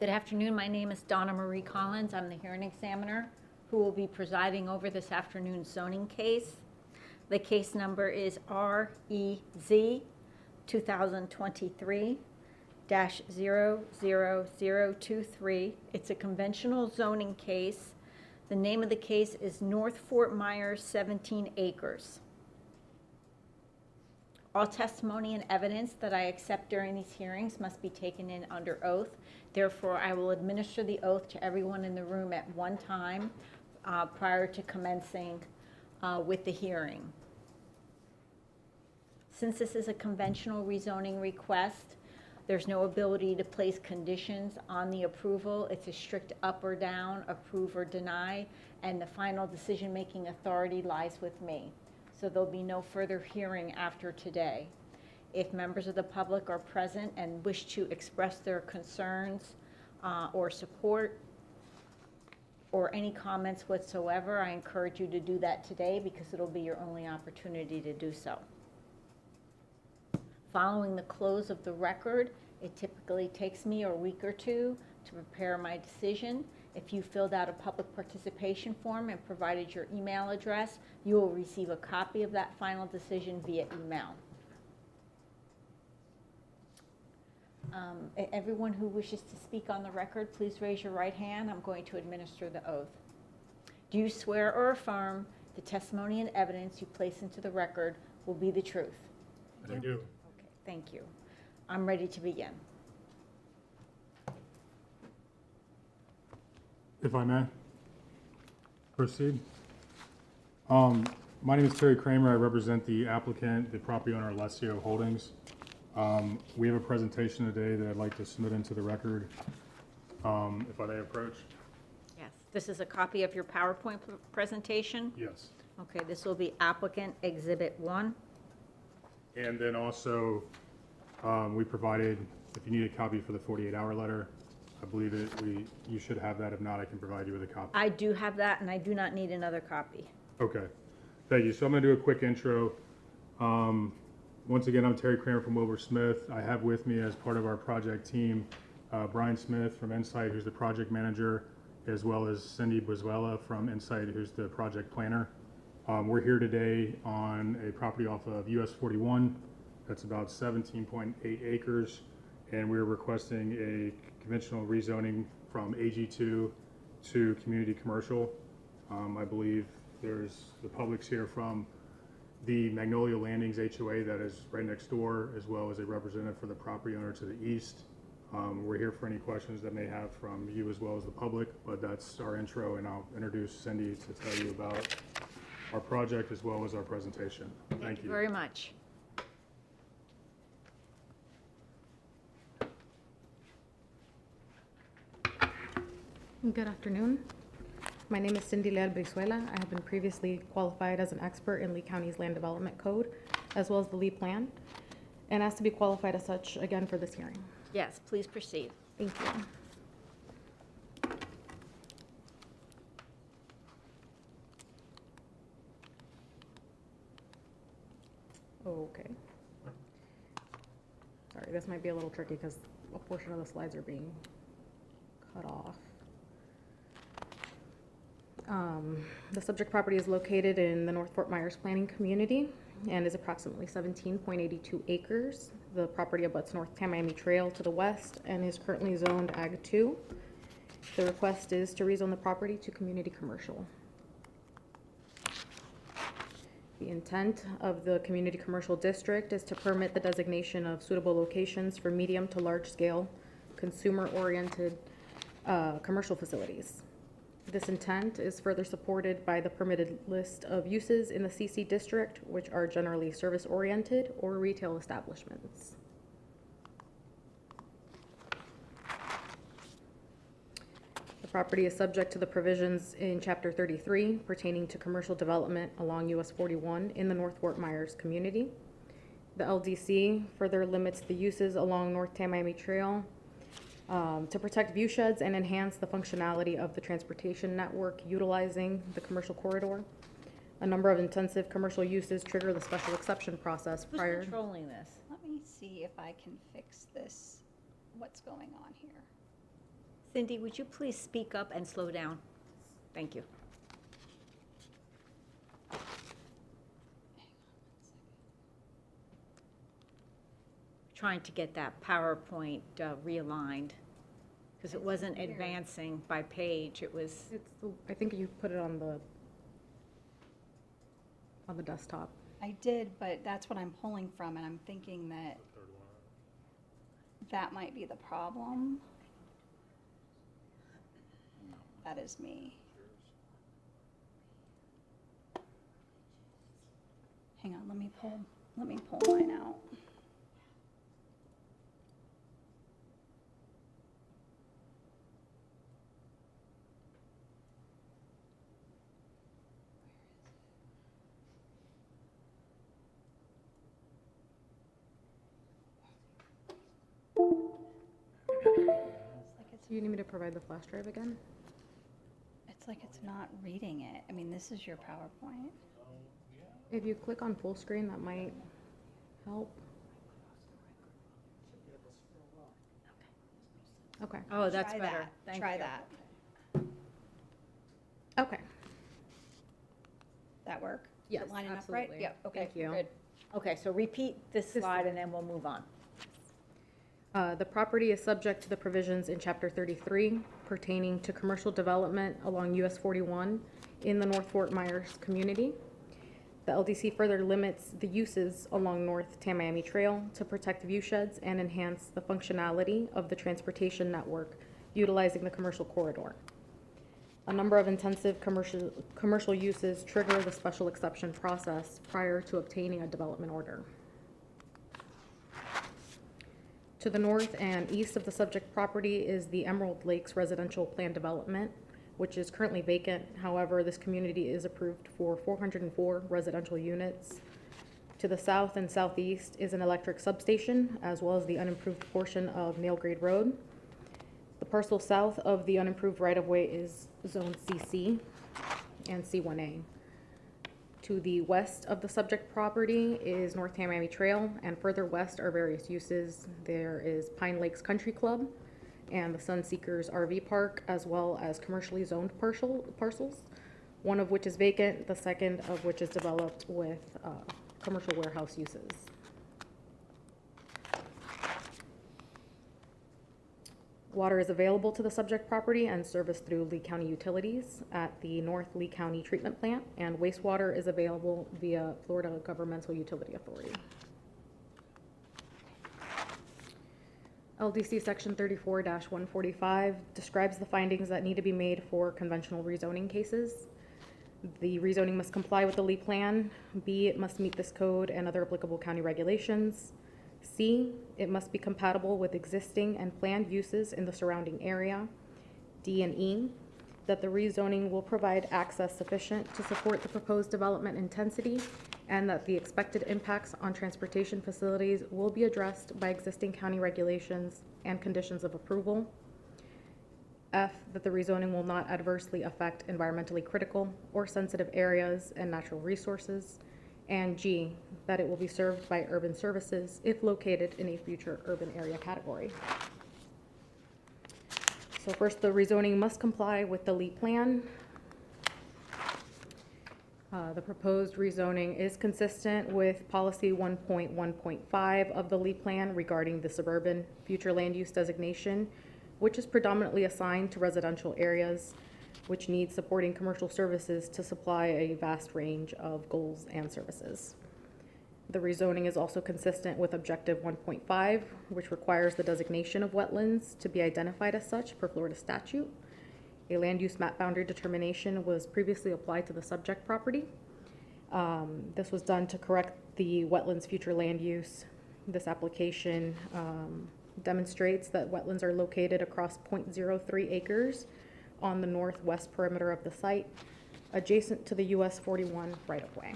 Good afternoon. My name is Donna Marie Collins. I'm the hearing examiner who will be presiding over this afternoon's zoning case. The case number is REZ2023-00023. It's a conventional zoning case. The name of the case is North Fort Myers 17 acres. All testimony and evidence that I accept during these hearings must be taken in under oath. Therefore, I will administer the oath to everyone in the room at one time prior to commencing with the hearing. Since this is a conventional rezoning request, there's no ability to place conditions on the approval. It's a strict up or down, approve or deny, and the final decision-making authority lies with me. So there'll be no further hearing after today. If members of the public are present and wish to express their concerns or support or any comments whatsoever, I encourage you to do that today because it'll be your only opportunity to do so. Following the close of the record, it typically takes me a week or two to prepare my decision. If you filled out a public participation form and provided your email address, you will receive a copy of that final decision via email. Everyone who wishes to speak on the record, please raise your right hand. I'm going to administer the oath. Do you swear or affirm the testimony and evidence you place into the record will be the truth? I do. Okay, thank you. I'm ready to begin. If I may proceed. My name is Terry Kramer. I represent the applicant, the property owner, Alessio Holdings. We have a presentation today that I'd like to submit into the record. If I may approach. Yes, this is a copy of your PowerPoint presentation? Yes. Okay, this will be applicant exhibit 1. And then also, we provided, if you need a copy for the 48-hour letter, I believe you should have that. If not, I can provide you with a copy. I do have that, and I do not need another copy. Okay, thank you. So I'm going to do a quick intro. Once again, I'm Terry Kramer from Wilbur Smith. I have with me as part of our project team, Brian Smith from Insight, who's the project manager, as well as Cindy Brizuela from Insight, who's the project planner. We're here today on a property off of US 41. That's about 17.8 acres. And we're requesting a conventional rezoning from AG2 to community commercial. I believe there's the public's here from the Magnolia Landings HOA that is right next door, as well as a representative for the property owner to the east. We're here for any questions that may have from you as well as the public, but that's our intro, and I'll introduce Cindy to tell you about our project as well as our presentation. Thank you very much. Good afternoon. My name is Cindy Brizuela. I have been previously qualified as an expert in Lee County's Land Development Code, as well as the Lee Plan, and asked to be qualified as such again for this hearing. Yes, please proceed. Thank you. Okay. Sorry, this might be a little tricky because a portion of the slides are being cut off. The subject property is located in the North Fort Myers planning community and is approximately 17.82 acres. The property abuts North Tamiami Trail to the west and is currently zoned Ag 2. The request is to rezone the property to community commercial. The intent of the community commercial district is to permit the designation of suitable locations for medium to large scale consumer-oriented commercial facilities. This intent is further supported by the permitted list of uses in the CC district, which are generally service-oriented or retail establishments. The property is subject to the provisions in Chapter 33 pertaining to commercial development along US 41 in the North Fort Myers community. The LDC further limits the uses along North Tamiami Trail to protect view sheds and enhance the functionality of the transportation network utilizing the commercial corridor. A number of intensive commercial uses trigger the special exception process prior. Who's controlling this? Let me see if I can fix this. What's going on here? Cindy, would you please speak up and slow down? Thank you. Trying to get that PowerPoint realigned, because it wasn't advancing by page, it was, I think you put it on the desktop. I did, but that's what I'm pulling from, and I'm thinking that that might be the problem. That is me. Hang on, let me pull mine out. Do you need me to provide the flash drive again? It's like it's not reading it. I mean, this is your PowerPoint. If you click on full screen, that might help. Okay. oh, that's Try better. that. Thank Try you. that. Okay. That work? Is Yes, it lining up right? absolutely. Yep, okay, Thank you. good. Okay, so repeat this This slide and then we'll move on. The property is subject to the provisions in Chapter 33 pertaining to commercial development along US 41 in the North Fort Myers community. The LDC further limits the uses along North Tamiami Trail to protect view sheds and enhance the functionality of the transportation network utilizing the commercial corridor. A number of intensive commercial uses trigger the special exception process prior to obtaining a development order. To the north and east of the subject property is the Emerald Lakes Residential Plan Development, which is currently vacant. However, this community is approved for 404 residential units. To the south and southeast is an electric substation, as well as the unimproved portion of Nail Grade Road. The parcel south of the unimproved right-of-way is Zone CC and C1A. To the west of the subject property is North Tamiami Trail, and further west are various uses. There is Pine Lakes Country Club and the Sunseekers RV Park, as well as commercially zoned parcels, one of which is vacant, the second of which is developed with commercial warehouse uses. Water is available to the subject property and serviced through Lee County Utilities at the North Lee County Treatment Plant, and wastewater is available via Florida Governmental Utility Authority. LDC Section 34-145 describes the findings that need to be made for conventional rezoning cases. The rezoning must comply with the Lee Plan. B, it must meet this code and other applicable county regulations. C, it must be compatible with existing and planned uses in the surrounding area. D and E, that the rezoning will provide access sufficient to support the proposed development intensity and that the expected impacts on transportation facilities will be addressed by existing county regulations and conditions of approval. F, that the rezoning will not adversely affect environmentally critical or sensitive areas and natural resources. And G, that it will be served by urban services if located in a future urban area category. So first, the rezoning must comply with the Lee Plan. The proposed rezoning is consistent with policy 1.1.5 of the Lee Plan regarding the suburban future land use designation, which is predominantly assigned to residential areas, which need supporting commercial services to supply a vast range of goals and services. The rezoning is also consistent with Objective 1.5, which requires the designation of wetlands to be identified as such per Florida statute. A land use map boundary determination was previously applied to the subject property. This was done to correct the wetlands future land use. This application demonstrates that wetlands are located across 0.03 acres on the northwest perimeter of the site, adjacent to the US 41 right-of-way.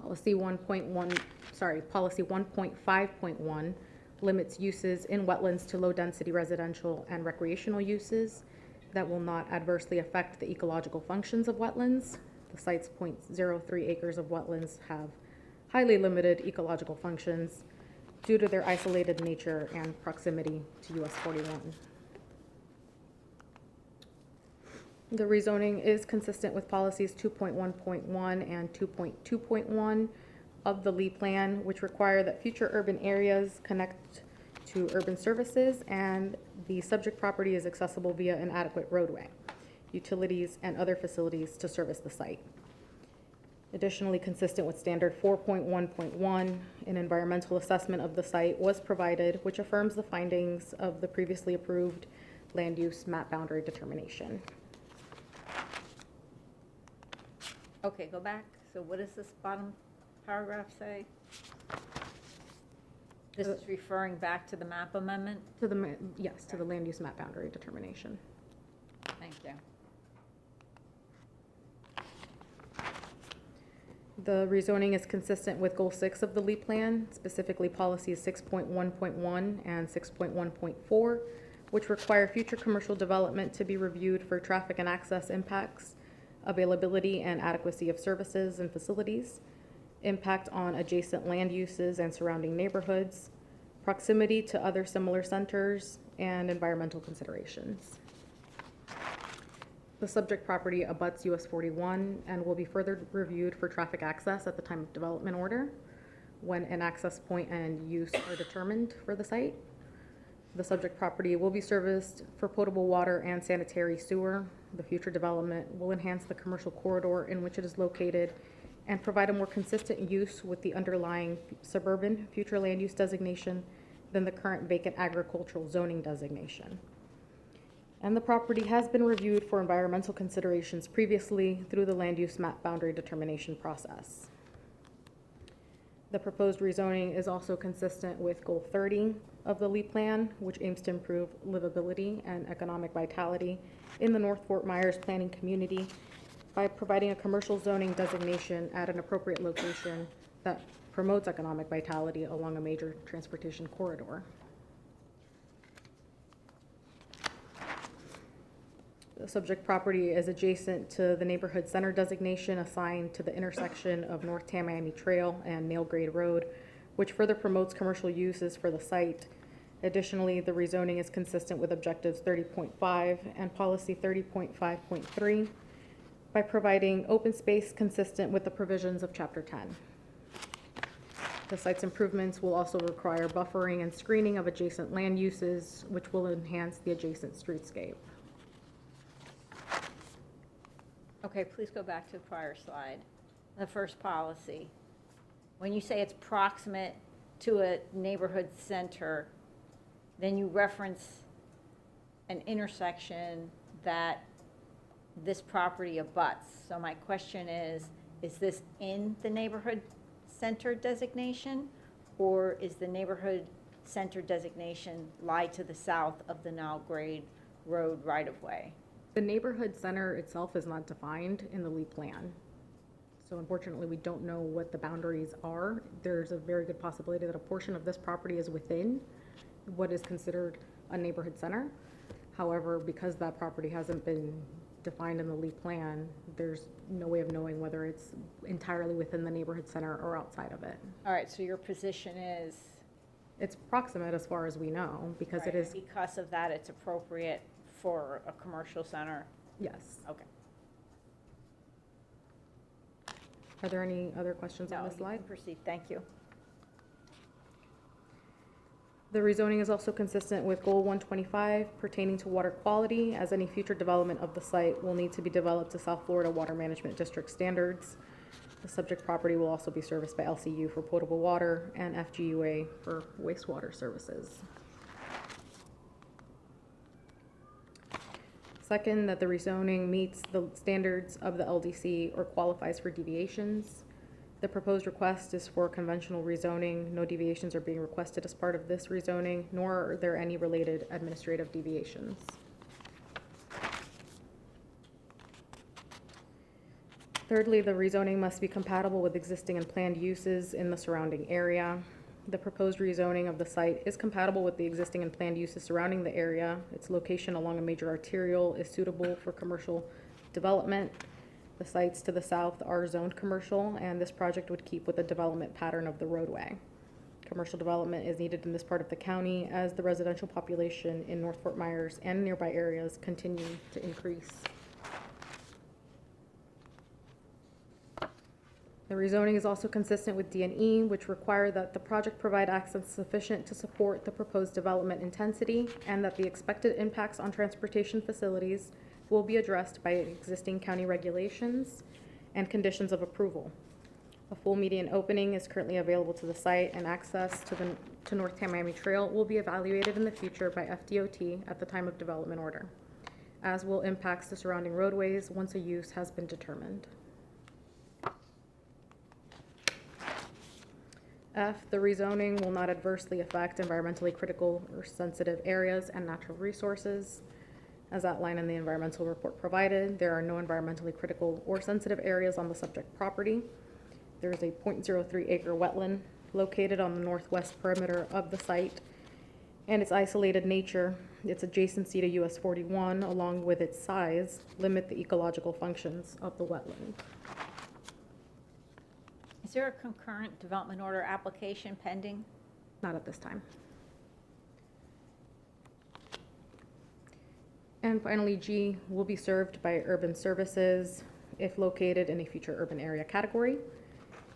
Policy 1.5.1 limits uses in wetlands to low-density residential and recreational uses that will not adversely affect the ecological functions of wetlands. The site's 0.03 acres of wetlands have highly limited ecological functions due to their isolated nature and proximity to US 41. The rezoning is consistent with policies 2.1.1 and 2.2.1 of the Lee Plan, which require that future urban areas connect to urban services and the subject property is accessible via an adequate roadway, utilities, and other facilities to service the site. Additionally, consistent with standard 4.1.1, an environmental assessment of the site was provided, which affirms the findings of the previously approved land use map boundary determination. Okay, go back. So what does this bottom paragraph say? This is referring back to the map amendment? To the, yes, to the land use map boundary determination. Thank you. The rezoning is consistent with Goal 6 of the Lee Plan, specifically policies 6.1.1 and 6.1.4, which require future commercial development to be reviewed for traffic and access impacts, availability and adequacy of services and facilities, impact on adjacent land uses and surrounding neighborhoods, proximity to other similar centers, and environmental considerations. The subject property abuts US 41 and will be further reviewed for traffic access at the time of development order when an access point and use are determined for the site. The subject property will be serviced for potable water and sanitary sewer. The future development will enhance the commercial corridor in which it is located and provide a more consistent use with the underlying suburban future land use designation than the current vacant agricultural zoning designation. And the property has been reviewed for environmental considerations previously through the land use map boundary determination process. The proposed rezoning is also consistent with Goal 30 of the Lee Plan, which aims to improve livability and economic vitality in the North Fort Myers planning community by providing a commercial zoning designation at an appropriate location that promotes economic vitality along a major transportation corridor. The subject property is adjacent to the neighborhood center designation assigned to the intersection of North Tamiami Trail and Nail Grade Road, which further promotes commercial uses for the site. Additionally, the rezoning is consistent with objectives 30.5 and policy 30.5.3 by providing open space consistent with the provisions of Chapter 10. The site's improvements will also require buffering and screening of adjacent land uses, which will enhance the adjacent streetscape. Okay, please go back to the prior slide. The first policy. When you say it's proximate to a neighborhood center, then you reference an intersection that this property abuts. So my question is this in the neighborhood center designation? Or is the neighborhood center designation lie to the south of the Nile Grade Road right-of-way? The neighborhood center itself is not defined in the Lee Plan. So unfortunately, we don't know what the boundaries are. There's a very good possibility that a portion of this property is within what is considered a neighborhood center. However, because that property hasn't been defined in the Lee Plan, there's no way of knowing whether it's entirely within the neighborhood center or outside of it. All right, so your position is? It's proximate as far as we know, because Right, it is, because of that, it's appropriate for a commercial center? yes. Okay. Are there any other questions on No, this you slide? can proceed, thank you. The rezoning is also consistent with Goal 125 pertaining to water quality, as any future development of the site will need to be developed to South Florida Water Management District standards. The subject property will also be serviced by LCU for potable water and FGUA for wastewater services. Second, that the rezoning meets the standards of the LDC or qualifies for deviations. The proposed request is for conventional rezoning. No deviations are being requested as part of this rezoning, nor are there any related administrative deviations. Thirdly, the rezoning must be compatible with existing and planned uses in the surrounding area. The proposed rezoning of the site is compatible with the existing and planned uses surrounding the area. Its location along a major arterial is suitable for commercial development. The sites to the south are zoned commercial, and this project would keep with the development pattern of the roadway. Commercial development is needed in this part of the county as the residential population in North Fort Myers and nearby areas continue to increase. The rezoning is also consistent with D&E, which require that the project provide access sufficient to support the proposed development intensity and that the expected impacts on transportation facilities will be addressed by existing county regulations and conditions of approval. A full median opening is currently available to the site, and access to North Tamiami Trail will be evaluated in the future by FDOT at the time of development order, as will impacts to surrounding roadways once a use has been determined. F, the rezoning will not adversely affect environmentally critical or sensitive areas and natural resources. As outlined in the environmental report provided, there are no environmentally critical or sensitive areas on the subject property. There is a 0.03 acre wetland located on the northwest perimeter of the site, and its isolated nature, its adjacency to US 41, along with its size, limit the ecological functions of the wetland. Is there a concurrent development order application pending? Not at this time. And finally, G, will be served by urban services if located in a future urban area category.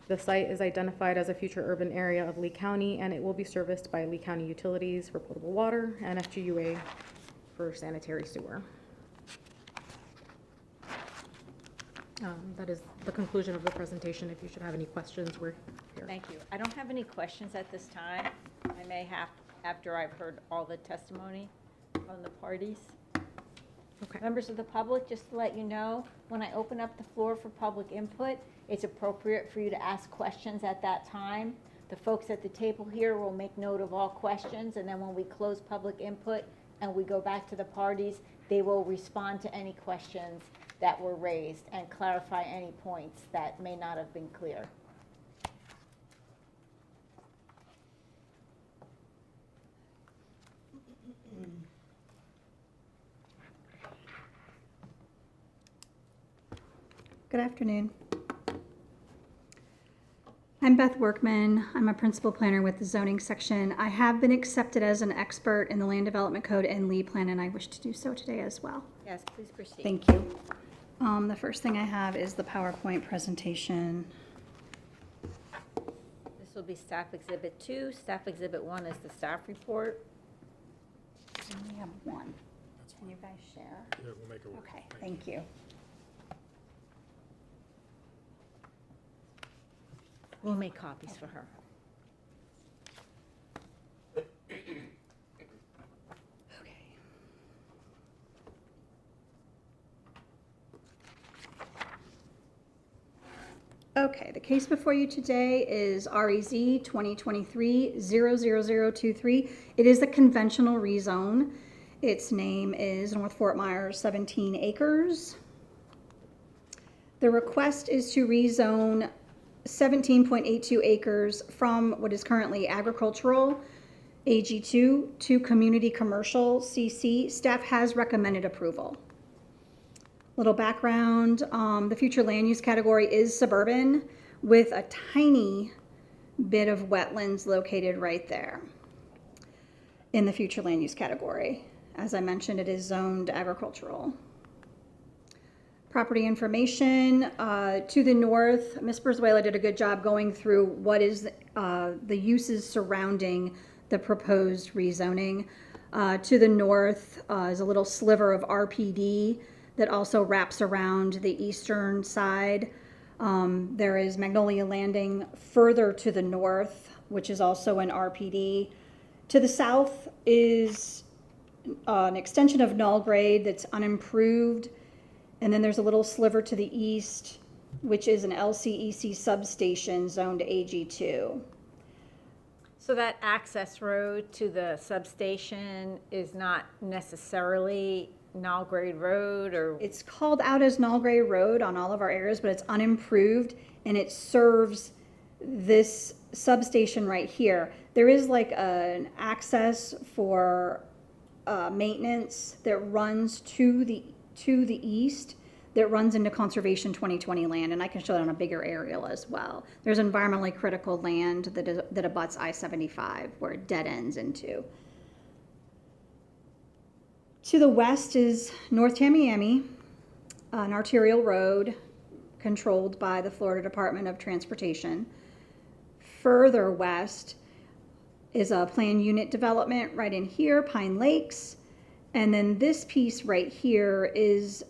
The site is identified as a future urban area of Lee County, and it will be serviced by Lee County Utilities for potable water and FGUA for sanitary sewer. That is the conclusion of the presentation. If you should have any questions, we're here. Thank you. I don't have any questions at this time. I may have after I've heard all the testimony from the parties. Okay. Members of the public, just to let you know, when I open up the floor for public input, it's appropriate for you to ask questions at that time. The folks at the table here will make note of all questions, and then when we close public input and we go back to the parties, they will respond to any questions that were raised and clarify any points that may not have been clear. Good afternoon. I'm Beth Workman. I'm a principal planner with the zoning section. I have been accepted as an expert in the Land Development Code and Lee Plan, and I wish to do so today as well. Yes, please proceed. Thank you. The first thing I have is the PowerPoint presentation. This will be Staff Exhibit 2. Staff Exhibit 1 is the staff report. I only have one. Can you guys share? Yeah, we'll make it work. Okay, thank you. We'll make copies for her. Okay, the case before you today is REZ 2023-00023. It is a conventional rezone. Its name is North Fort Myers, 17 acres. The request is to rezone 17.82 acres from what is currently agricultural, AG2, to community commercial, CC. Staff has recommended approval. Little background, the future land use category is suburban with a tiny bit of wetlands located right there in the future land use category. As I mentioned, it is zoned agricultural. Property information, to the north, Ms. Berzuela did a good job going through what is the uses surrounding the proposed rezoning. To the north is a little sliver of RPD that also wraps around the eastern side. There is Magnolia Landing further to the north, which is also an RPD. To the south is an extension of null grade that's unimproved. And then there's a little sliver to the east, which is an LCEC substation zoned AG2. So that access road to the substation is not necessarily null grade road, or It's called out as null grade road on all of our areas, but it's unimproved and it serves this substation right here. There is like an access for maintenance that runs to the east that runs into Conservation 2020 land, and I can show that on a bigger aerial as well. There's environmentally critical land that abuts I-75 where it dead ends into. To the west is North Tamiami, an arterial road. controlled by the Florida Department of Transportation. Further west is a planned unit development right in here, Pine Lakes. And then this piece right here is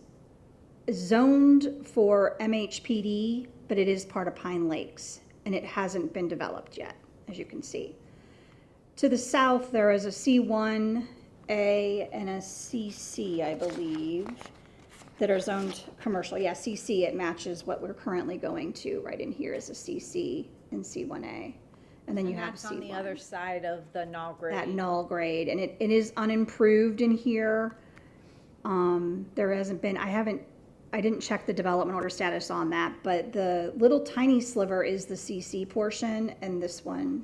zoned for MHPD, but it is part of Pine Lakes, and it hasn't been developed yet, as you can see. To the south, there is a C1A and a CC, I believe, that are zoned commercial. Yeah, CC, it matches what we're currently going to. Right in here is a CC and C1A. And then you have That's C1. on the other side of the null grade. That null grade, and it is unimproved in here. There hasn't been, I didn't check the development order status on that, but the little tiny sliver is the CC portion, and this one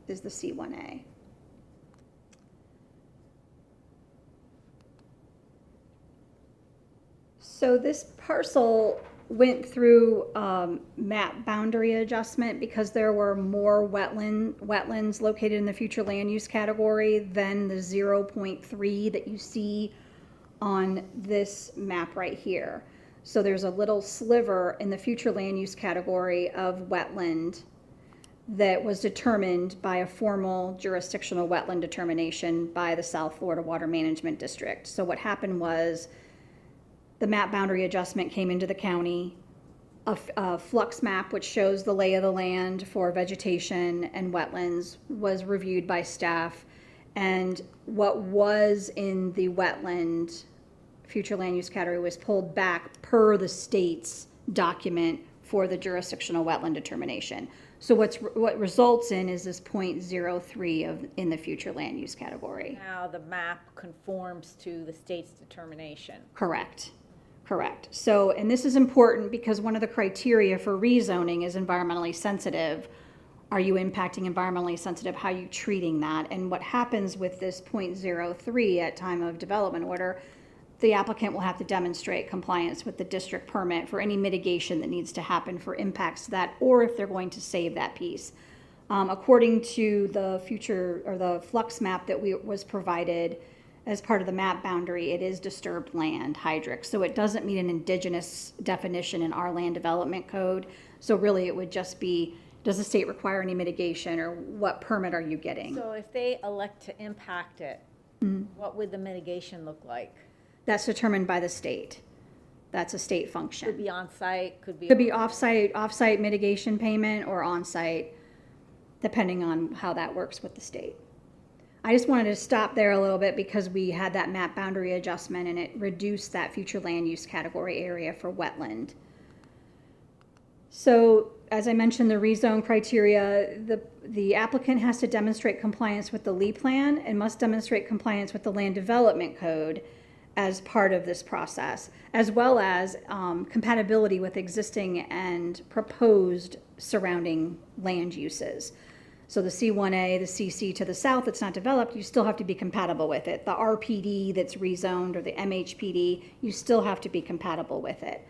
is the C1A. So this parcel went through map boundary adjustment because there were more wetlands located in the future land use category than the 0.3 that you see on this map right here. So there's a little sliver in the future land use category of wetland that was determined by a formal jurisdictional wetland determination by the South Florida Water Management District. So what happened was the map boundary adjustment came into the county. A flux map, which shows the lay of the land for vegetation and wetlands, was reviewed by staff. And what was in the wetland future land use category was pulled back per the state's document for the jurisdictional wetland determination. So what results in is this 0.03 in the future land use category. Now the map conforms to the state's determination. Correct. So, and this is important because one of the criteria for rezoning is environmentally sensitive. Are you impacting environmentally sensitive? How are you treating that? And what happens with this 0.03 at time of development order, the applicant will have to demonstrate compliance with the district permit for any mitigation that needs to happen for impacts to that, or if they're going to save that piece. According to the future or the flux map that was provided as part of the map boundary, it is disturbed land, hydric. So it doesn't meet an indigenous definition in our land development code. So really it would just be, does the state require any mitigation, or what permit are you getting? So if they elect to impact it, what would the mitigation look like? That's determined by the state. That's a state function. Could be on-site, could be. Could be off-site mitigation payment or on-site, depending on how that works with the state. I just wanted to stop there a little bit because we had that map boundary adjustment and it reduced that future land use category area for wetland. So as I mentioned, the rezone criteria, the applicant has to demonstrate compliance with the LEA plan and must demonstrate compliance with the land development code as part of this process, as well as compatibility with existing and proposed surrounding land uses. So the C1A, the CC to the south that's not developed, you still have to be compatible with it. The RPD that's rezoned or the MHPD, you still have to be compatible with it.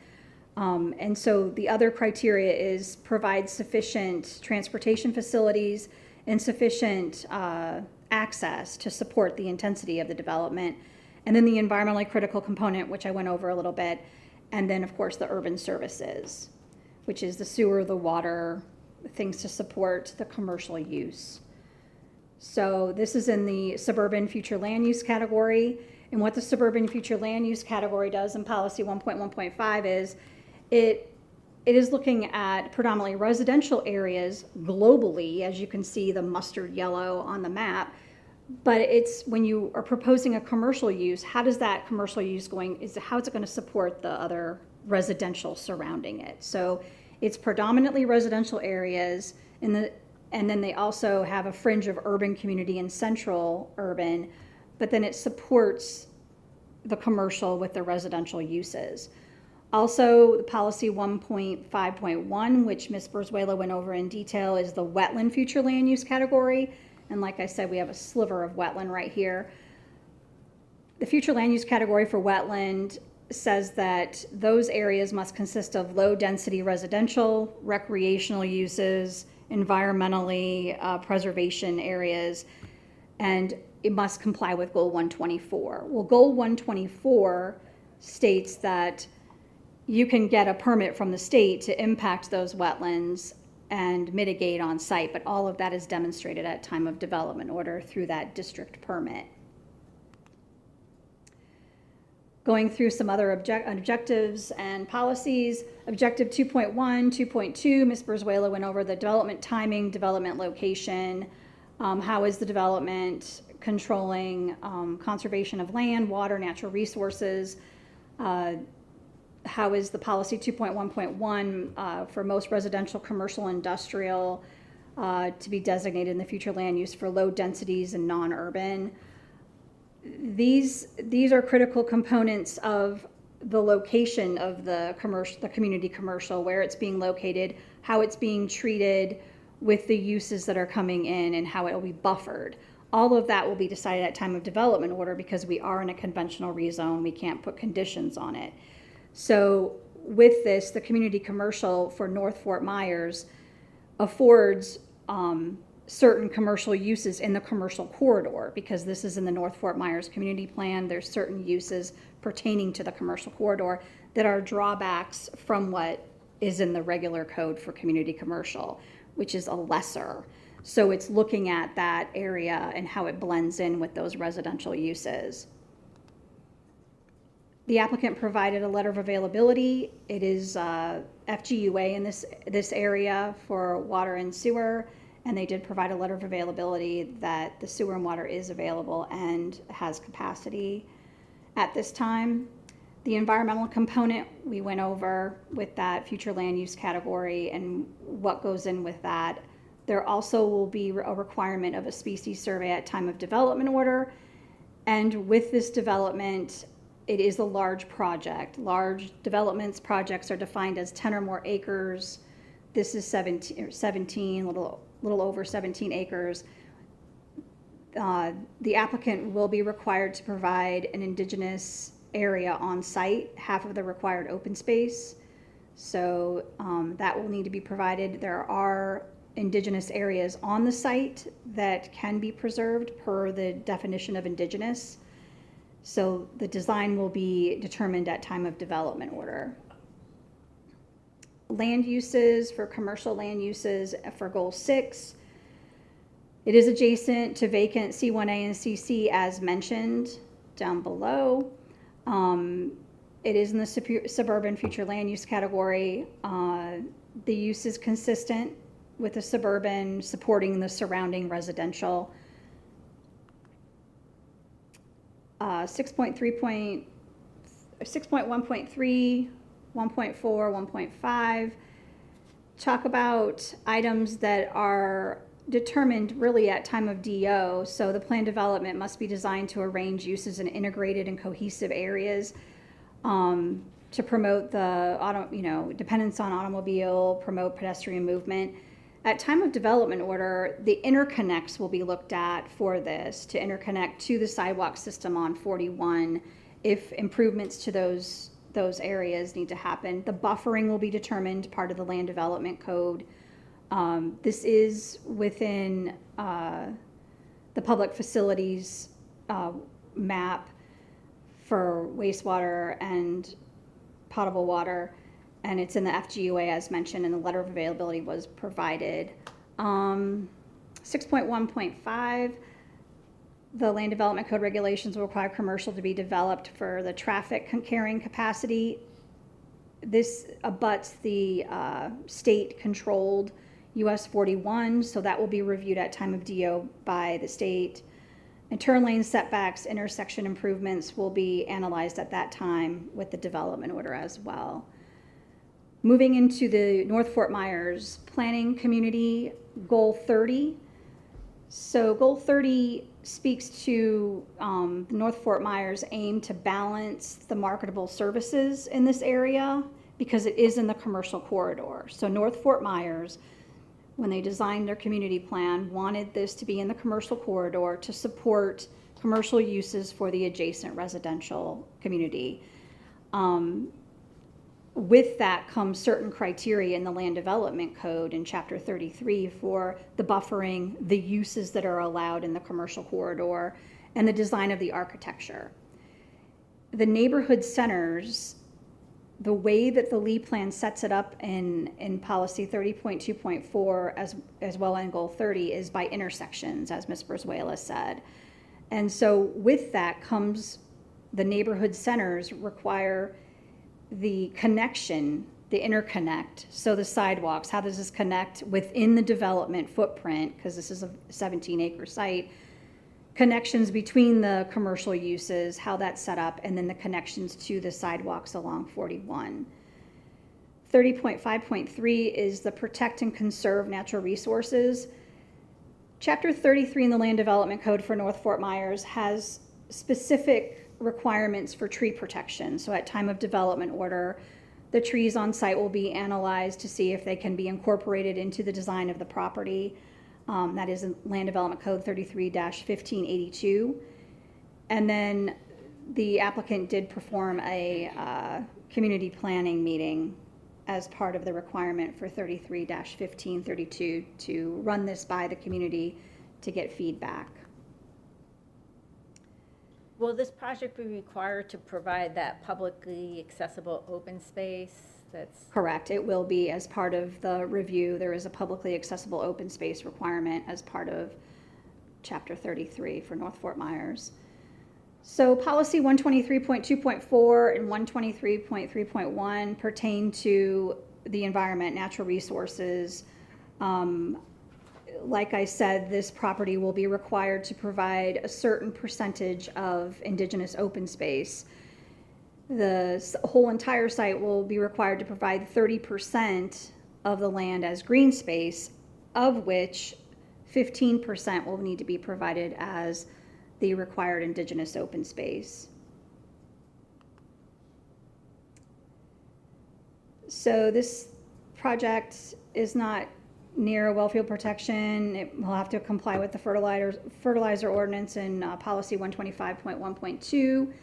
And so the other criteria is provide sufficient transportation facilities and sufficient access to support the intensity of the development. And then the environmentally critical component, which I went over a little bit. And then, of course, the urban services, which is the sewer, the water, things to support the commercial use. So this is in the suburban future land use category. And what the suburban future land use category does in policy 1.1.5 is it is looking at predominantly residential areas globally, as you can see the mustard yellow on the map. But it's when you are proposing a commercial use, how does that commercial use how is it going to support the other residential surrounding it? So it's predominantly residential areas, and then they also have a fringe of urban community and central urban, but then it supports the commercial with the residential uses. Also, the policy 1.5.1, which Ms. Berzuela went over in detail, is the wetland future land use category. And like I said, we have a sliver of wetland right here. The future land use category for wetland says that those areas must consist of low-density residential, recreational uses, environmentally preservation areas, and it must comply with Goal 124. Well, Goal 124 states that you can get a permit from the state to impact those wetlands and mitigate on site, but all of that is demonstrated at time of development order through that district permit. Going through some other objectives and policies. Objective 2.1, 2.2, Ms. Brizuela went over the development timing, development location. How is the development controlling conservation of land, water, natural resources? How is the policy 2.1.1 for most residential, commercial, industrial to be designated in the future land use for low densities and non-urban? These are critical components of the location of the community commercial, where it's being located, how it's being treated with the uses that are coming in, and how it will be buffered. All of that will be decided at time of development order because we are in a conventional rezone. We can't put conditions on it. So with this, the community commercial for North Fort Myers affords certain commercial uses in the commercial corridor, because this is in the North Fort Myers community plan. There's certain uses pertaining to the commercial corridor that are drawbacks from what is in the regular code for community commercial, which is a lesser. So it's looking at that area and how it blends in with those residential uses. The applicant provided a letter of availability. It is FGUA in this area for water and sewer, and they did provide a letter of availability that the sewer and water is available and has capacity at this time. The environmental component we went over with that future land use category and what goes in with that. There also will be a requirement of a species survey at time of development order. And with this development, it is a large project. Large developments projects are defined as 10 or more acres. This is 17, little over 17 acres. The applicant will be required to provide an indigenous area on site, half of the required open space. So that will need to be provided. There are indigenous areas on the site that can be preserved per the definition of indigenous. So the design will be determined at time of development order. Land uses for commercial land uses for goal 6. It is adjacent to vacant C1A and CC as mentioned down below. It is in the suburban future land use category. The use is consistent with the suburban supporting the surrounding residential. 6.1.3, 1.4, 1.5 talk about items that are determined really at time of DO. So the plan development must be designed to arrange uses in integrated and cohesive areas to promote the dependence on automobile, promote pedestrian movement. At time of development order, the interconnects will be looked at for this to interconnect to the sidewalk system on 41 if improvements to those areas need to happen. The buffering will be determined, part of the land development code. This is within the public facilities map for wastewater and potable water, and it's in the FGUA as mentioned, and the letter of availability was provided. 6.1.5, the land development code regulations will require commercial to be developed for the traffic carrying capacity. This abuts the state-controlled US 41, so that will be reviewed at time of DO by the state. And turn lane setbacks, intersection improvements will be analyzed at that time with the development order as well. Moving into the North Fort Myers Planning Community, Goal 30. So Goal 30 speaks to the North Fort Myers aim to balance the marketable services in this area because it is in the commercial corridor. So North Fort Myers, when they designed their community plan, wanted this to be in the commercial corridor to support commercial uses for the adjacent residential community. With that comes certain criteria in the land development code in chapter 33 for the buffering, the uses that are allowed in the commercial corridor, and the design of the architecture. The neighborhood centers the way that the Lee plan sets it up in policy 30.2.4 as well in goal 30 is by intersections, as Ms. Brizuela said. And so with that comes the neighborhood centers require the connection, the interconnect. So the sidewalks, how does this connect within the development footprint? Because this is a 17-acre site. Connections between the commercial uses, how that's set up, and then the connections to the sidewalks along 41. 30.5.3 is the protect and conserve natural resources. Chapter 33 in the Land Development Code for North Fort Myers has specific requirements for tree protection. So at time of development order, the trees on site will be analyzed to see if they can be incorporated into the design of the property. That is in Land Development Code 33-1582. And then the applicant did perform a community planning meeting as part of the requirement for 33-1532 to run this by the community to get feedback. Will this project be required to provide that publicly accessible open space that's? Correct. It will be as part of the review. There is a publicly accessible open space requirement as part of Chapter 33 for North Fort Myers. So policy 123.2.4 and 123.3.1 pertain to the environment, natural resources. Like I said, this property will be required to provide a certain percentage of indigenous open space. The whole entire site will be required to provide 30% of the land as green space, of which 15% will need to be provided as the required indigenous open space. So this project is not near a wellfield protection. It will have to comply with the fertilizer ordinance in policy 125.1.2.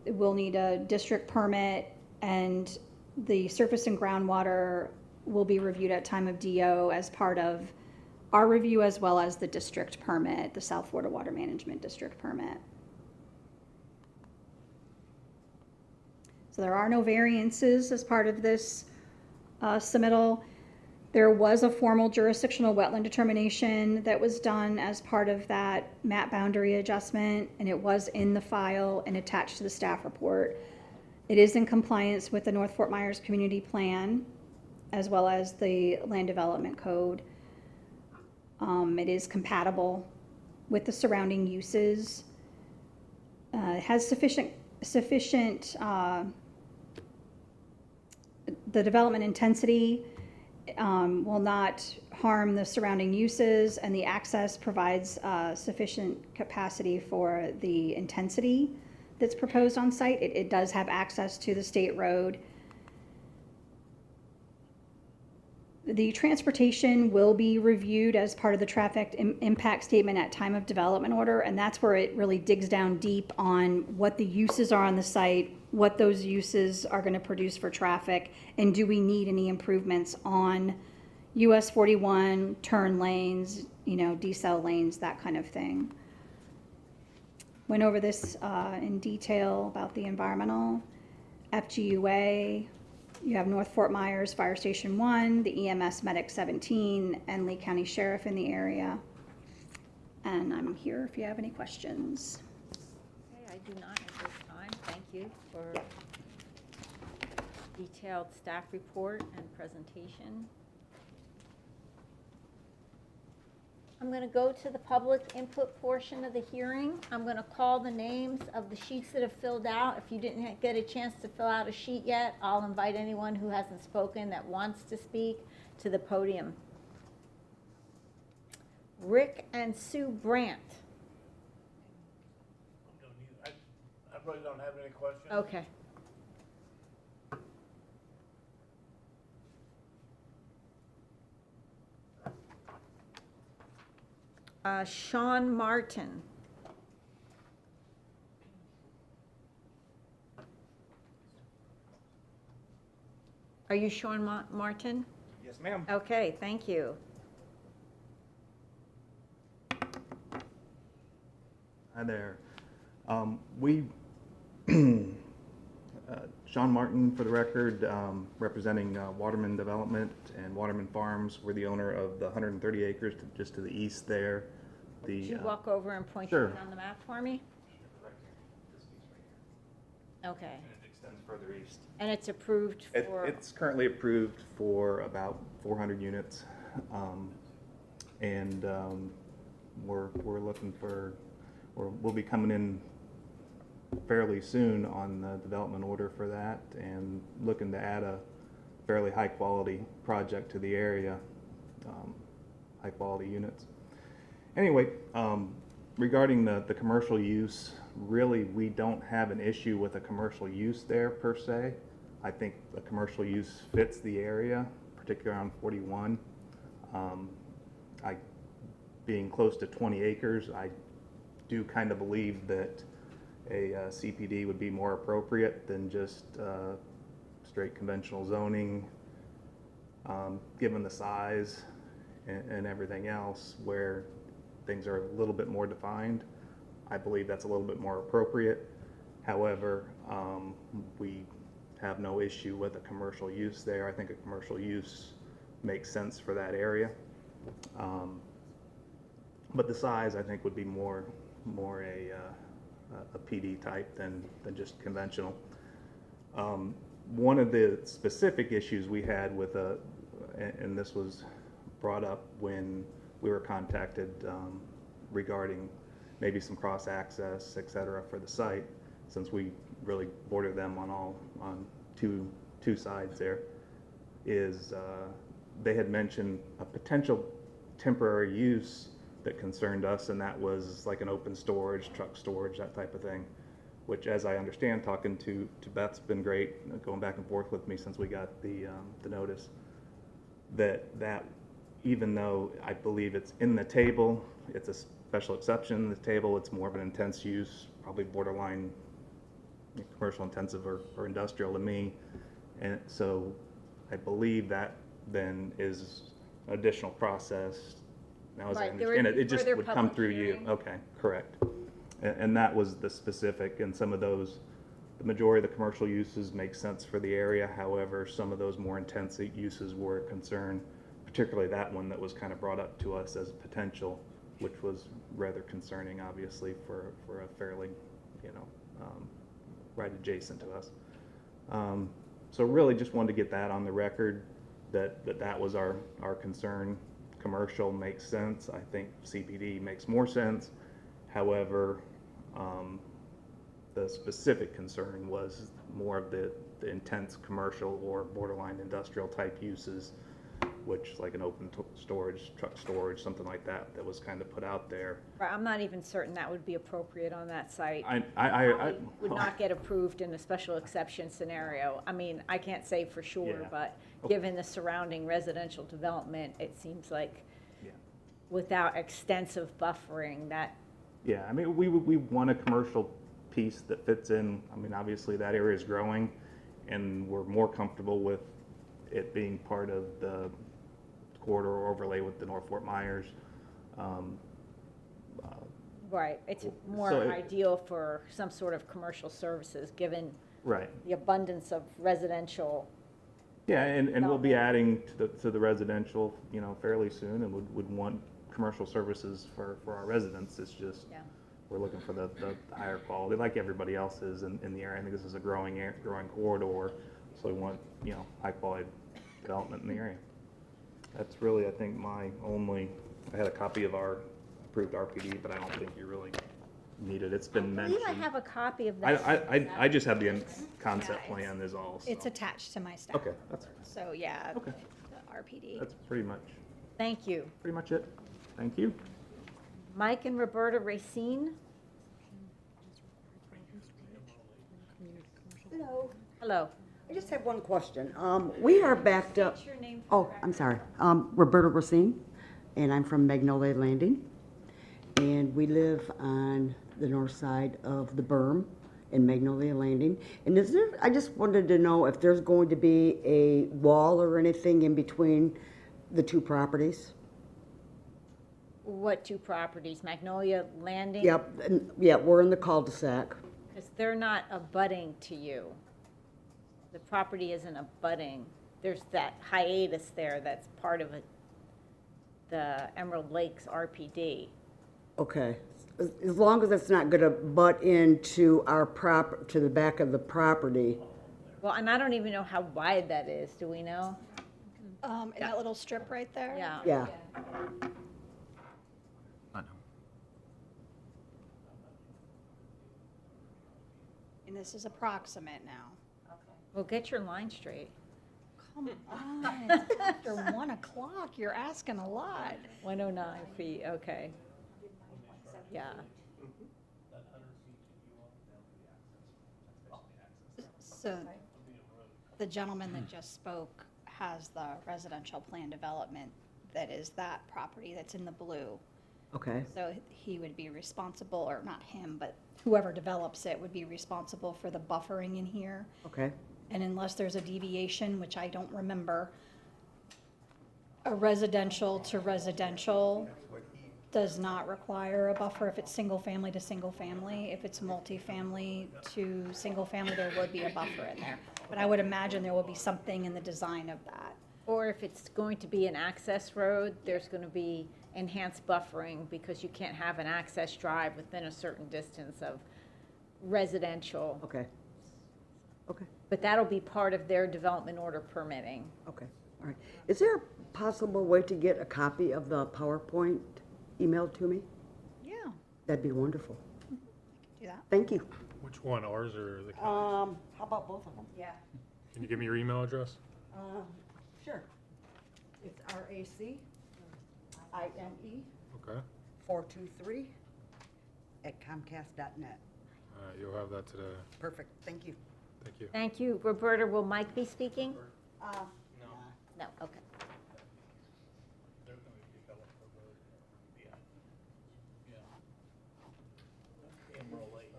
It will need a district permit, and the surface and groundwater will be reviewed at time of DO as part of our review, as well as the district permit, the South Florida Water Management District permit. So there are no variances as part of this submittal. There was a formal jurisdictional wetland determination that was done as part of that map boundary adjustment, and it was in the file and attached to the staff report. It is in compliance with the North Fort Myers Community Plan, as well as the Land Development Code. It is compatible with the surrounding uses. It has sufficient the development intensity will not harm the surrounding uses, and the access provides sufficient capacity for the intensity that's proposed on site. It does have access to the state road. The transportation will be reviewed as part of the traffic impact statement at time of development order, and that's where it really digs down deep on what the uses are on the site, what those uses are going to produce for traffic, and do we need any improvements on US 41, turn lanes, decel lanes, that kind of thing. Went over this in detail about the environmental, FGUA. You have North Fort Myers Fire Station 1, the EMS Medic 17, and Lee County Sheriff in the area. And I'm here if you have any questions. Okay, I do not at this time. Thank you for detailed staff report and presentation. I'm going to go to the public input portion of the hearing. I'm going to call the names of the sheets that have filled out. If you didn't get a chance to fill out a sheet yet, I'll invite anyone who hasn't spoken that wants to speak to the podium. Rick and Sue Brandt. I really don't have any questions. Okay. Sean Martin. Are you Sean Martin? Yes, ma'am. Okay, thank you. Hi there. We Sean Martin, for the record, representing Waterman Development and Waterman Farms. We're the owner of the 130 acres just to the east there. Could you walk over and point it Sure. on the map for me? Okay. And it extends further east. And it's approved for? It's currently approved for about 400 units. We're looking for, we'll be coming in fairly soon on the development order for that and looking to add a fairly high quality project to the area, high quality units. Anyway, regarding the commercial use, really we don't have an issue with a commercial use there per se. I think the commercial use fits the area, particularly on 41. Being close to 20 acres, I do kind of believe that a CPD would be more appropriate than just straight conventional zoning, given the size and everything else, where things are a little bit more defined. I believe that's a little bit more appropriate. However, we have no issue with a commercial use there. I think a commercial use makes sense for that area. But the size, I think, would be more a PD type than just conventional. One of the specific issues we had with and this was brought up when we were contacted regarding maybe some cross access, et cetera, for the site, since we really border them on two sides there, is they had mentioned a potential temporary use that concerned us, and that was like an open storage, truck storage, that type of thing, which, as I understand, talking to Beth's been great, going back and forth with me since we got the notice, that even though I believe it's in the table, it's a special exception in the table, it's more of an intense use, probably borderline commercial intensive or industrial to me. And so I believe that then is an additional process. Now, as I Right, there understand would it, be it just further would come public through you. hearing. Okay, correct. And that was the specific, and some of those, the majority of the commercial uses make sense for the area. However, some of those more intense uses were a concern, particularly that one that was kind of brought up to us as potential, which was rather concerning, obviously, for a fairly, right adjacent to us. So really just wanted to get that on the record, that was our concern. Commercial makes sense. I think CPD makes more sense. However, the specific concern was more of the intense commercial or borderline industrial type uses, which like an open storage, truck storage, something like that, that was kind of put out there. Right, I'm not even certain that would be appropriate on that site. I Probably would not get approved in a special exception scenario. I mean, I can't say for sure, Yeah. but Okay. given the surrounding residential development, it seems like Yeah. without extensive buffering, that, Yeah, I mean, we want a commercial piece that fits in. I mean, obviously that area is growing, and we're more comfortable with it being part of the corridor overlay with the North Fort Myers. right, it's more So ideal for some sort of commercial services, given Right. the abundance of residential. Yeah, and we'll be adding to the residential, fairly soon, and would want commercial services for our residents. It's just, Yeah. we're looking for the higher quality, like everybody else is in the area. I think this is a growing corridor, so we want, high quality development in the area. That's really, I think, I had a copy of our approved RPD, but I don't think you really need it. It's been I mentioned. believe I have a copy of that. I just have the concept Yeah, plan is all. It's so. attached to my staff. Okay, that's So, yeah, Okay. the RPD. that's pretty much Thank you. it. Thank you. Mike and Roberta Racine. Hello. Hello. I just have one question. We are backed up. What's your name? Oh, I'm sorry. Roberta Racine, and I'm from Magnolia Landing. And we live on the north side of the berm in Magnolia Landing. And I just wanted to know if there's going to be a wall or anything in between the two properties? What two properties? Magnolia Landing? Yep, yeah, we're in the cul-de-sac. Because they're not abutting to you. The property isn't abutting. There's that hiatus there that's part of the Emerald Lakes RPD. Okay, as long as it's not gonna butt into our to the back of the property. Well, and I don't even know how wide that is, do we know? In that little strip right there? Yeah. Yeah, And this is approximate now. Well, get your line straight. Come on, it's after 1 o'clock, you're asking a lot. 109 feet, okay. Yeah. So the gentleman that just spoke has the residential plan development that is that property that's in the blue. okay, So he would be responsible, or not him, but whoever develops it would be responsible for the buffering in here. okay, And unless there's a deviation, which I don't remember, a residential to residential does not require a buffer if it's single family to single family. If it's multifamily to single family, there would be a buffer in there. But I would imagine there will be something in the design of that. Or if it's going to be an access road, there's going to be enhanced buffering because you can't have an access drive within a certain distance of residential. okay, okay, But that'll be part of their development order permitting. okay, all right. Is there a possible way to get a copy of the PowerPoint emailed to me? Yeah, That'd be wonderful. do that. Thank you. Which one, ours or the county's? How about both of them? Yeah. Can you give me your email address? Sure. It's RACINE Okay. 423 at Comcast.net. All right, you'll have that today. Perfect, thank you. Thank you. Thank you. Roberta, will Mike be speaking? No, okay. They're gonna be developed for road. Yeah. Emerald Lake.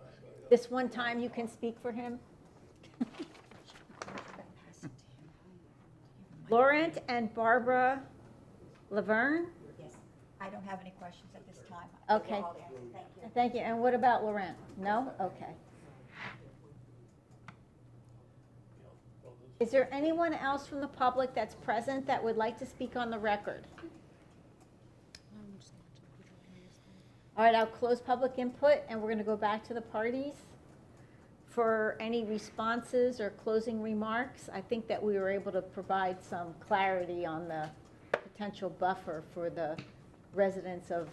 This one time you can speak for him? Laurent and Barbara Laverne? Yes, I don't have any questions at this time. Okay. All answered. Thank you. Thank you. And what about Laurent? No? Okay. Is there anyone else from the public that's present that would like to speak on the record? All right, I'll close public input, and we're going to go back to the parties for any responses or closing remarks. I think that we were able to provide some clarity on the potential buffer for the residents of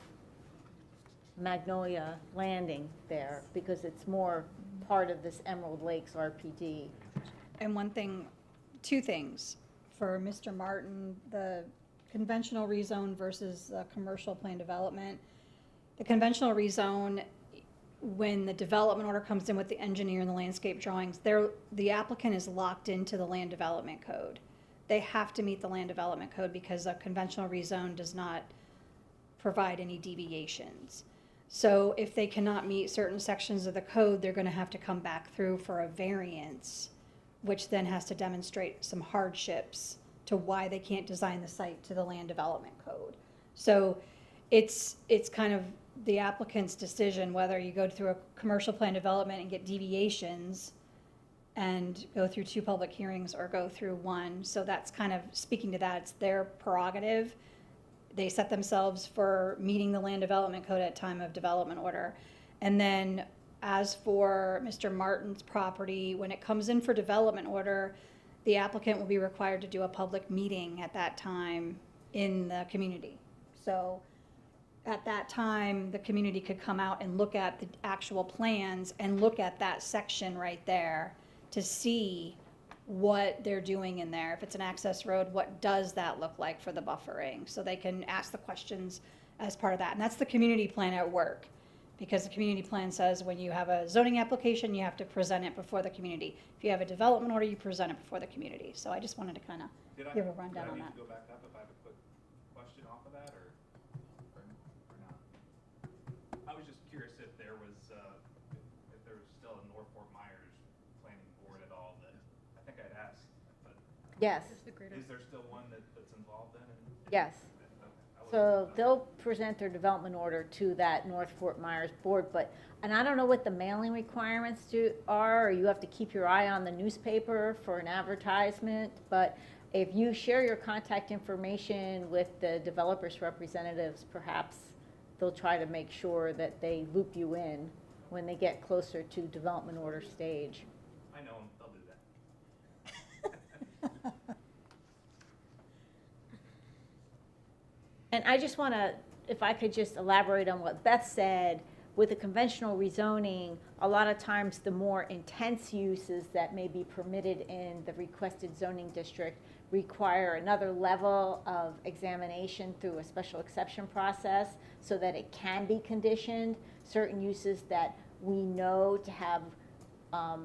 Magnolia Landing there, because it's more part of this Emerald Lakes RPD. And one thing, two things, for Mr. Martin, the conventional rezone versus the commercial plan development. The conventional rezone, when the development order comes in with the engineer and the landscape drawings, the applicant is locked into the land development code. They have to meet the land development code because a conventional rezone does not provide any deviations. So if they cannot meet certain sections of the code, they're gonna have to come back through for a variance, which then has to demonstrate some hardships to why they can't design the site to the land development code. So it's kind of the applicant's decision whether you go through a commercial plan development and get deviations and go through 2 public hearings or go through 1. So that's kind of speaking to that. It's their prerogative. They set themselves for meeting the land development code at time of development order. And then as for Mr. Martin's property, when it comes in for development order, the applicant will be required to do a public meeting at that time in the community. So at that time, the community could come out and look at the actual plans and look at that section right there to see what they're doing in there. If it's an access road, what does that look like for the buffering? So they can ask the questions as part of that. And that's the community plan at work. Because the community plan says when you have a zoning application, you have to present it before the community. If you have a development order, you present it before the community. So I just wanted to kind of give a rundown on that. Go back up if I have a quick question off of that, or not? I was just curious if there was still a North Fort Myers planning board at all that, I think I'd asked, but Yes, is there still one that's involved in it? yes. Okay. I So they'll present their development order to that North Fort Myers board, and I don't know what the mailing requirements are, or you have to keep your eye on the newspaper for an advertisement, but if you share your contact information with the developers' representatives, perhaps they'll try to make sure that they loop you in when they get closer to development order stage. I know them, they'll do that. And I just want to, if I could just elaborate on what Beth said, with the conventional rezoning, a lot of times the more intense uses that may be permitted in the requested zoning district require another level of examination through a special exception process so that it can be conditioned. Certain uses that we know to have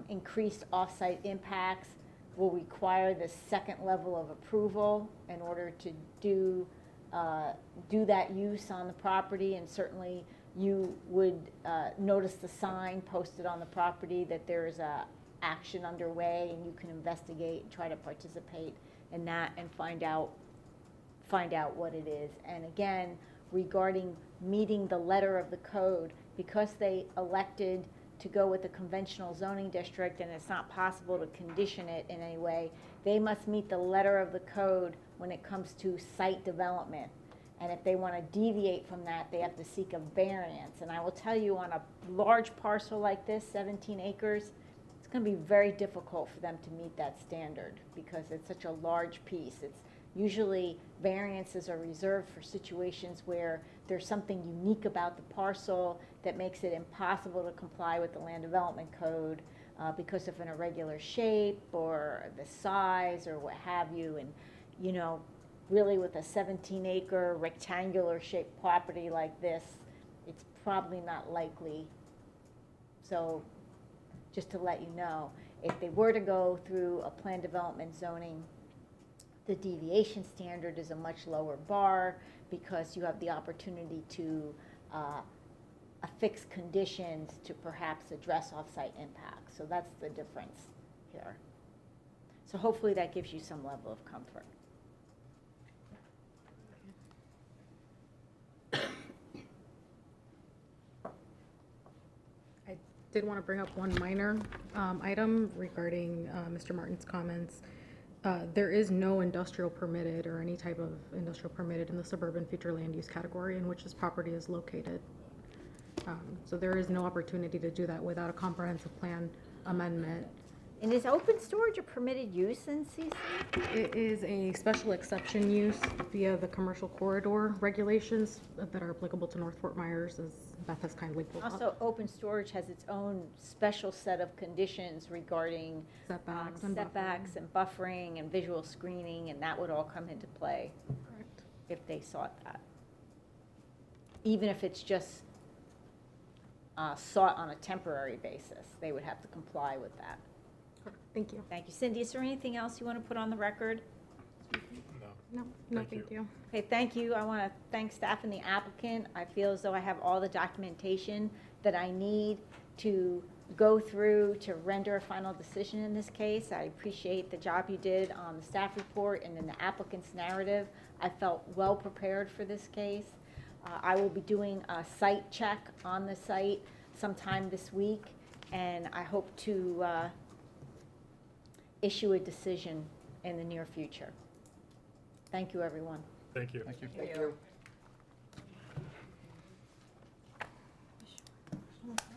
increased off-site impacts will require the second level of approval in order to do that use on the property, and certainly you would notice the sign posted on the property that there is a action underway, and you can investigate and try to participate in that and find out what it is. And again, regarding meeting the letter of the code, because they elected to go with the conventional zoning district and it's not possible to condition it in any way, they must meet the letter of the code when it comes to site development. And if they want to deviate from that, they have to seek a variance. And I will tell you, on a large parcel like this, 17 acres, it's going to be very difficult for them to meet that standard because it's such a large piece. It's usually variances are reserved for situations where there's something unique about the parcel that makes it impossible to comply with the land development code because of an irregular shape or the size or what have you. And, you know, really with a 17-acre rectangular shaped property like this, it's probably not likely. So just to let you know, if they were to go through a plan development zoning, the deviation standard is a much lower bar because you have the opportunity to affix conditions to perhaps address off-site impacts. So that's the difference here. So hopefully that gives you some level of comfort. I did want to bring up one minor item regarding Mr. Martin's comments. There is no industrial permitted or any type of industrial permitted in the suburban future land use category in which this property is located. So there is no opportunity to do that without a comprehensive plan amendment. And is open storage a permitted use in CC? It is a special exception use via the commercial corridor regulations that are applicable to North Fort Myers, as Beth has kindly pulled up. Also, open storage has its own special set of conditions regarding Setbacks and buffering and visual screening, and that would all come into play Correct. if they sought that. Even if it's just sought on a temporary basis, they would have to comply with that. Thank you. Thank you. Cindy, is there anything else you want to put on the record? No, Thank you. thank you. Okay, thank you. I want to thank staff and the applicant. I feel as though I have all the documentation that I need to go through to render a final decision in this case. I appreciate the job you did on the staff report and in the applicant's narrative. I felt well prepared for this case. I will be doing a site check on the site sometime this week, and I hope to issue a decision in the near future. Thank you, everyone. Thank you. Thank you. Thank you.